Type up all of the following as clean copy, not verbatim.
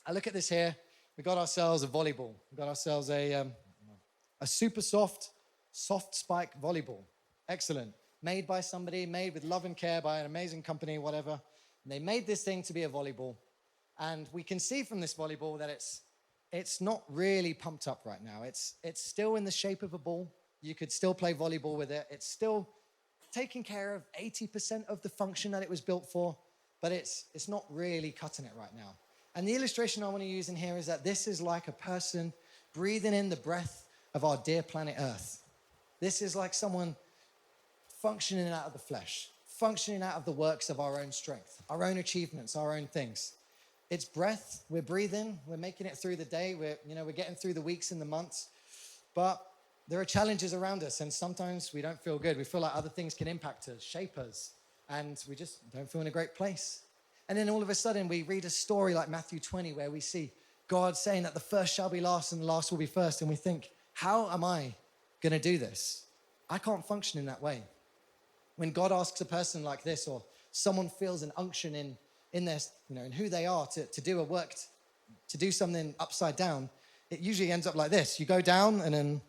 I look at this here. We got ourselves a volleyball. We got ourselves a super soft spike volleyball. Excellent. Made by somebody, made with love and care by an amazing company, whatever. And they made this thing to be a volleyball. And we can see from this volleyball that it's not really pumped up right now. It's still in the shape of a ball. You could still play volleyball with it. It's still taking care of 80% of the function that it was built for, but it's not really cutting it right now. And the illustration I want to use in here is that this is like a person breathing in the breath of our dear planet Earth. This is like someone functioning out of the flesh, functioning out of the works of our own strength, our own achievements, our own things. It's breath, we're breathing, we're making it through the day, we're getting through the weeks and the months, but there are challenges around us, and sometimes we don't feel good. We feel like other things can impact us, shape us, and we just don't feel in a great place. And then all of a sudden, we read a story like Matthew 20, where we see God saying that the first shall be last and the last will be first, and we think, how am I going to do this? I can't function in that way. When God asks a person like this, or someone feels an unction in their, in who they are to do a work, to do something upside down, it usually ends up like this. You go down, and then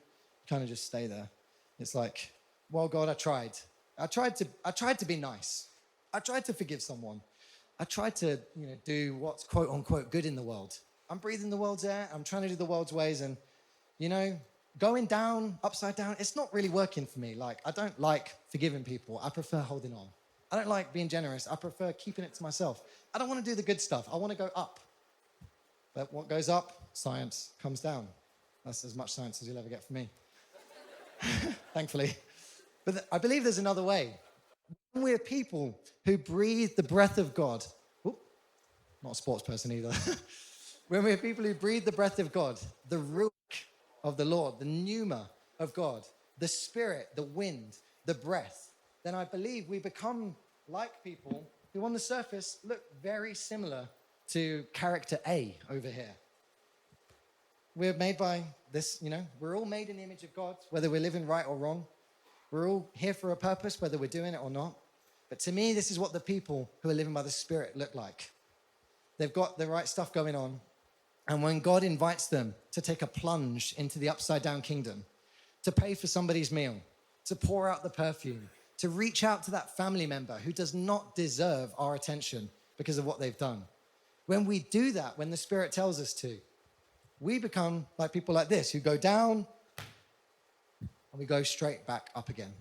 kind of just stay there. It's like, well, God, I tried to be nice. I tried to forgive someone. I tried to, do what's quote unquote good in the world. I'm breathing the world's air. I'm trying to do the world's ways, and going down, upside down, it's not really working for me. Like, I don't like forgiving people. I prefer holding on. I don't like being generous. I prefer keeping it to myself. I don't want to do the good stuff. I want to go up. But what goes up, science comes down. That's as much science as you'll ever get from me. Thankfully. But I believe there's another way. When we're people who breathe the breath of God, not a sports person either. When we're people who breathe the breath of God, the ruach of the Lord, the pneuma of God, the spirit, the wind, the breath, then I believe we become like people who on the surface look very similar to character A over here. We're made by this, we're all made in the image of God, whether we're living right or wrong. We're all here for a purpose, whether we're doing it or not. But to me, this is what the people who are living by the Spirit look like. They've got the right stuff going on. And when God invites them to take a plunge into the upside down kingdom, to pay for somebody's meal, to pour out the perfume, to reach out to that family member who does not deserve our attention because of what they've done. When we do that, when the Spirit tells us to, we become like people like this who go down and we go straight back up again.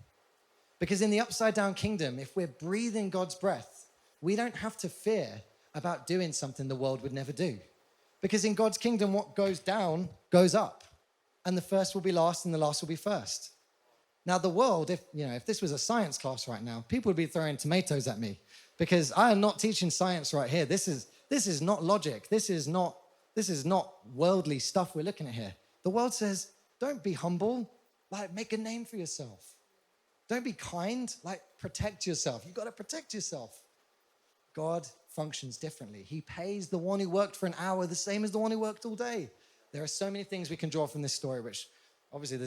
Because in the upside down kingdom, if we're breathing God's breath, we don't have to fear about doing something the world would never do. Because in God's kingdom, what goes down goes up. And the first will be last and the last will be first. Now the world, if this was a science class right now, people would be throwing tomatoes at me because I am not teaching science right here. This is not logic. This is not worldly stuff we're looking at here. The world says, don't be humble, like make a name for yourself. Don't be kind, like protect yourself. You've got to protect yourself. God functions differently. He pays the one who worked for an hour the same as the one who worked all day. There are so many things we can draw from this story, which obviously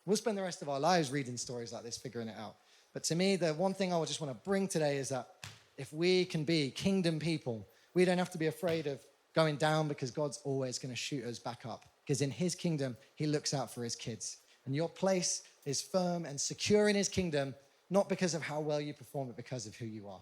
we'll spend the rest of our lives reading stories like this, figuring it out. But to me, the one thing I would just want to bring today is that if we can be kingdom people, we don't have to be afraid of going down because God's always going to shoot us back up. Because in his kingdom, he looks out for his kids. And your place is firm and secure in his kingdom, not because of how well you perform, but because of who you are.